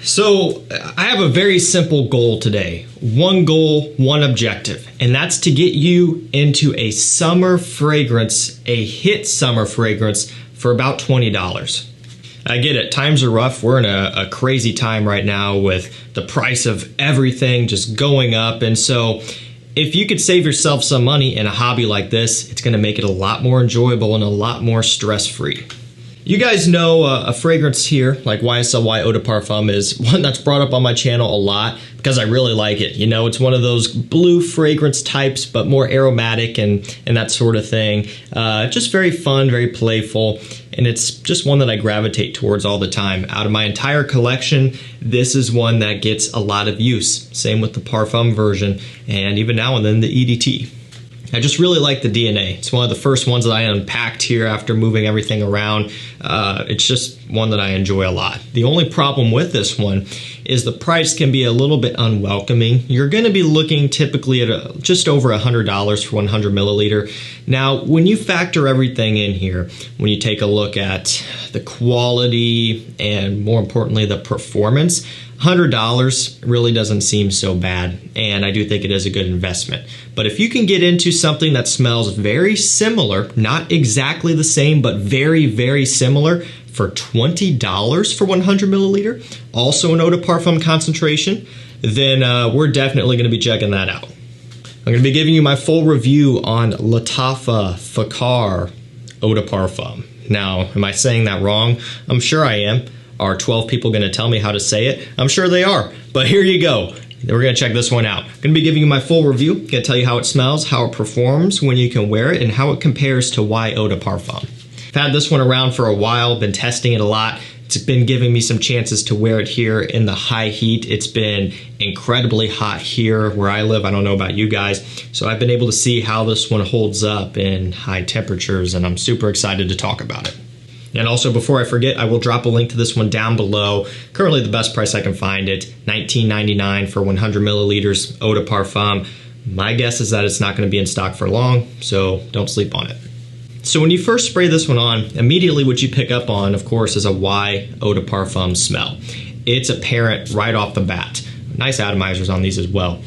So I have a very simple goal today. One goal, one objective, and that's to get you into a summer fragrance, a hit summer fragrance for about $20. I get it, times are rough. We're in a crazy time right now with the price of everything just going up. And so if you could save yourself some money in a hobby like this, it's gonna make it a lot more enjoyable and a lot more stress-free. You guys know a fragrance here, like YSL Eau de Parfum, is one that's brought up on my channel a lot because I really like it. You know, it's one of those blue fragrance types, but more aromatic and that sort of thing. Just very fun, very playful, and it's just one that I gravitate towards all the time. Out of my entire collection, this is one that gets a lot of use. Same with the Parfum version, and even now and then the EDT. I just really like the DNA. It's one of the first ones that I unpacked here after moving everything around. It's just one that I enjoy a lot. The only problem with this one is the price can be a little bit unwelcoming. You're gonna be looking typically at just over $100 for 100 milliliter. Now, when you factor everything in here, when you take a look at the quality and more importantly, the performance, $100 really doesn't seem so bad, and I do think it is a good investment. But if you can get into something that smells very similar, not exactly the same, but very, very similar for $20 for 100 milliliter, also an Eau de Parfum concentration, then we're definitely gonna be checking that out. I'm gonna be giving you my full review on Lattafa Fakhar Eau de Parfum. Now, am I saying that wrong? I'm sure I am. Are 12 people gonna tell me how to say it? I'm sure they are, but here you go. We're gonna check this one out. I'm gonna be giving you my full review, gonna tell you how it smells, how it performs when you can wear it, and how it compares to Y Eau de Parfum. I've had this one around for a while, been testing it a lot. It's been giving me some chances to wear it here in the high heat. It's been incredibly hot here where I live. I don't know about you guys. So I've been able to see how this one holds up in high temperatures, and I'm super excited to talk about it. And also, before I forget, I will drop a link to this one down below. Currently the best price I can find it, $19.99 for 100 milliliters Eau de Parfum. My guess is that it's not gonna be in stock for long, so don't sleep on it. So when you first spray this one on, immediately what you pick up on, of course, is a Y Eau de Parfum smell. It's apparent right off the bat. Nice atomizers on these as well.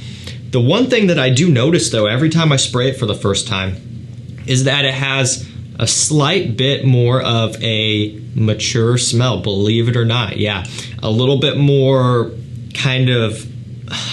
The one thing that I do notice though, every time I spray it for the first time, is that it has a slight bit more of a mature smell, believe it or not. Yeah, a little bit more kind of,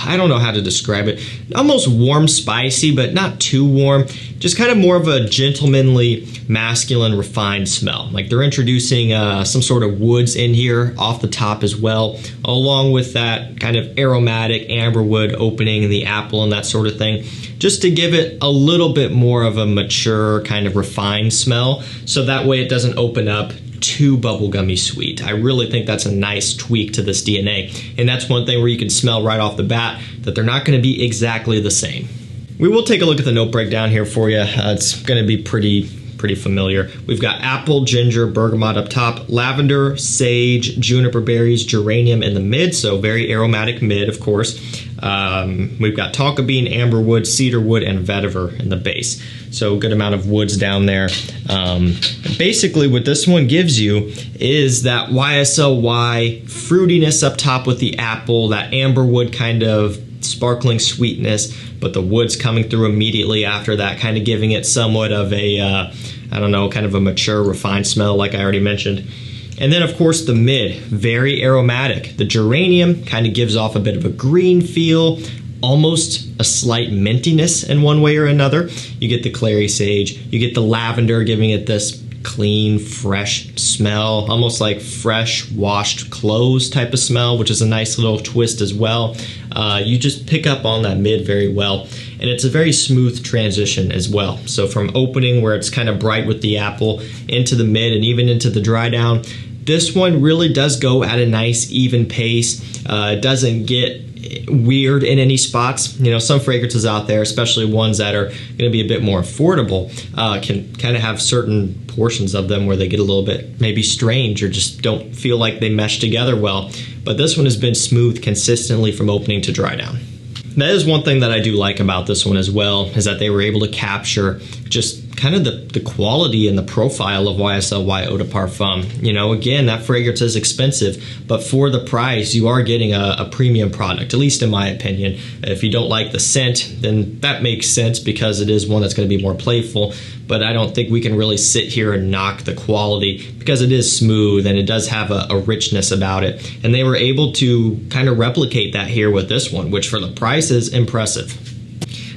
I don't know how to describe it, almost warm spicy, but not too warm. Just kind of more of a gentlemanly, masculine, refined smell. Like they're introducing some sort of woods in here off the top as well, along with that kind of aromatic amberwood opening in the apple and that sort of thing, just to give it a little bit more of a mature, kind of refined smell, so that way it doesn't open up too bubblegummy sweet. I really think that's a nice tweak to this DNA. And that's one thing where you can smell right off the bat that they're not gonna be exactly the same. We will take a look at the note breakdown here for you. It's gonna be pretty familiar. We've got apple, ginger, bergamot up top, lavender, sage, juniper berries, geranium in the mid, so very aromatic mid, of course. We've got tonka bean, amberwood, cedarwood, and vetiver in the base. So good amount of woods down there. Basically what this one gives you is that YSLY fruitiness up top with the apple, that amberwood kind of sparkling sweetness, but the woods coming through immediately after that, kind of giving it somewhat of a, I don't know, kind of a mature, refined smell like I already mentioned. And then of course the mid, very aromatic. The geranium kind of gives off a bit of a green feel, almost a slight mintiness in one way or another. You get the clary sage, you get the lavender giving it this clean, fresh smell, almost like fresh washed clothes type of smell, which is a nice little twist as well. You just pick up on that mid very well, and it's a very smooth transition as well. So from opening where it's kind of bright with the apple into the mid and even into the dry down, this one really does go at a nice even pace. It doesn't get weird in any spots. You know, some fragrances out there, especially ones that are going to be a bit more affordable, can kind of have certain portions of them where they get a little bit maybe strange or just don't feel like they mesh together well. But this one has been smooth consistently from opening to dry down. That is one thing that I do like about this one as well, is that they were able to capture just kind of the quality and the profile of YSL Eau de Parfum. You know, again, that fragrance is expensive, but for the price, you are getting a premium product, at least in my opinion. If you don't like the scent, then that makes sense because it is one that's going to be more playful, but I don't think we can really sit here and knock the quality because it is smooth and it does have a richness about it. And they were able to kind of replicate that here with this one, which for the price is impressive.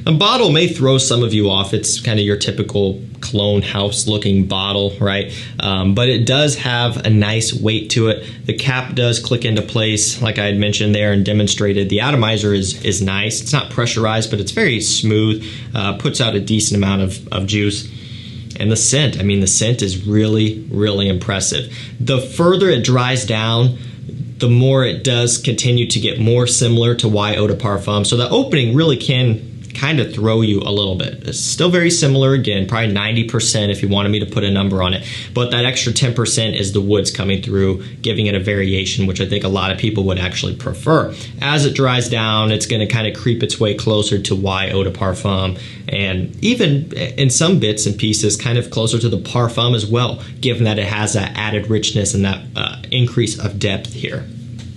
A bottle may throw some of you off. It's kind of your typical clone house looking bottle, right? But it does have a nice weight to it. The cap does click into place like I had mentioned there and demonstrated. The atomizer is nice. It's not pressurized, but it's very smooth, puts out a decent amount of juice. And the scent, I mean, the scent is really, really impressive. The further it dries down, the more it does continue to get more similar to Eau de Parfum. So the opening really can kind of throw you a little bit. It's still very similar, again, probably 90% if you wanted me to put a number on it, but that extra 10% is the woods coming through, giving it a variation, which I think a lot of people would actually prefer. As it dries down, it's going to kind of creep its way closer to Eau de Parfum, and even in some bits and pieces kind of closer to the Parfum as well, given that it has that added richness and that increase of depth here.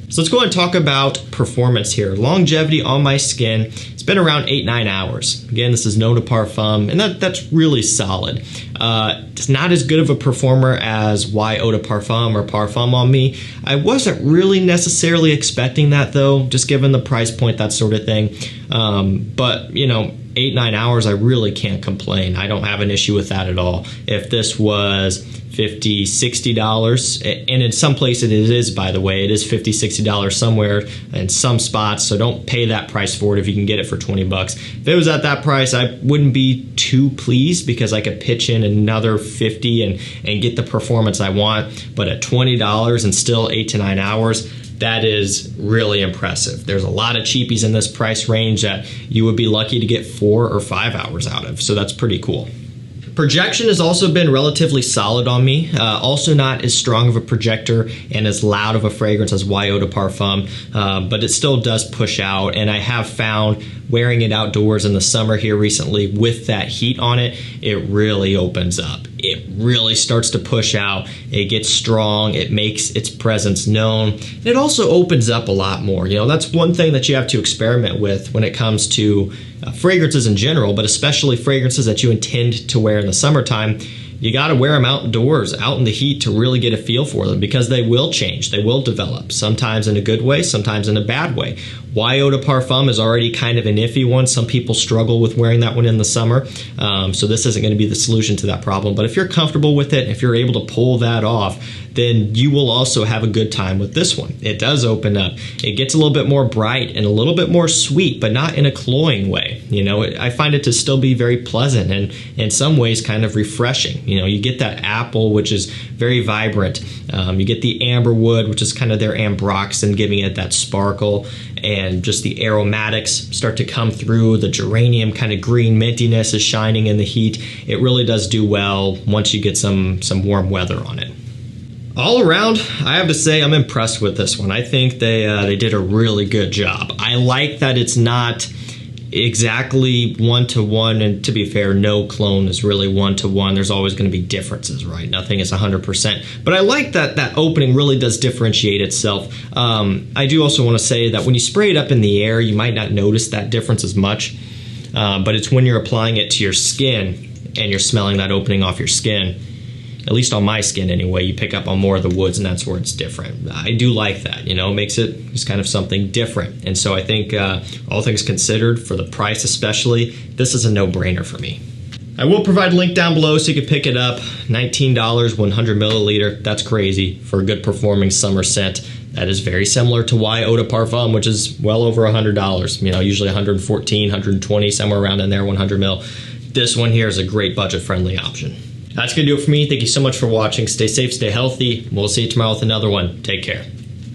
So let's go and talk about performance here. Longevity on my skin, it's been around 8-9 hours. Again, this is Eau de Parfum, and that's really solid. It's not as good of a performer as Eau de Parfum or Parfum on me. I wasn't really necessarily expecting that though, just given the price point, that sort of thing. But you know, 8-9 hours, I really can't complain. I don't have an issue with that at all. If this was $50, $60, and in some places it is, by the way, it is $50, $60 somewhere in some spots, so don't pay that price for it if you can get it for 20 bucks. If it was at that price, I wouldn't be too pleased because I could pitch in another 50 and get the performance I want, but at $20 and still 8 to 9 hours, that is really impressive. There's a lot of cheapies in this price range that you would be lucky to get 4 or 5 hours out of, so that's pretty cool. Projection has also been relatively solid on me. Also not as strong of a projector and as loud of a fragrance as Eau de Parfum, but it still does push out. And I have found wearing it outdoors in the summer here recently with that heat on it, it really opens up. It really starts to push out. It gets strong. It makes its presence known. And it also opens up a lot more. You know, that's one thing that you have to experiment with when it comes to fragrances in general, but especially fragrances that you intend to wear in the summertime. You got to wear them outdoors, out in the heat, to really get a feel for them because they will change, they will develop, sometimes in a good way, sometimes in a bad way. Eau de Parfum is already kind of an iffy one. Some people struggle with wearing that one in the summer, so this isn't going to be the solution to that problem. But if you're comfortable with it, if you're able to pull that off, then you will also have a good time with this one. It does open up. It gets a little bit more bright and a little bit more sweet, but not in a cloying way. You know, I find it to still be very pleasant and in some ways kind of refreshing. You know, you get that apple, which is very vibrant. You get the amberwood, which is kind of their ambroxan, giving it that sparkle, and just the aromatics start to come through. The geranium kind of green mintiness is shining in the heat. It really does do well once you get some warm weather on it. All around, I have to say I'm impressed with this one. I think they did a really good job. I like that it's not exactly one-to-one, and to be fair, no clone is really one-to-one. There's always going to be differences, right? Nothing is 100%. But I like that opening really does differentiate itself. I do also want to say that when you spray it up in the air, you might not notice that difference as much, but it's when you're applying it to your skin and you're smelling that opening off your skin. At least on my skin anyway, you pick up on more of the woods, and that's where it's different. I do like that, you know, it makes it just kind of something different. And so I think all things considered, for the price especially, this is a no-brainer for me. I will provide a link down below so you can pick it up. $19, 100 milliliter, that's crazy for a good performing summer scent. That is very similar to Eau de Parfum, which is well over $100. You know, usually 114, 120, somewhere around in there, 100 mil. This one here is a great budget-friendly option. That's going to do it for me. Thank you so much for watching. Stay safe, stay healthy. We'll see you tomorrow with another one. Take care.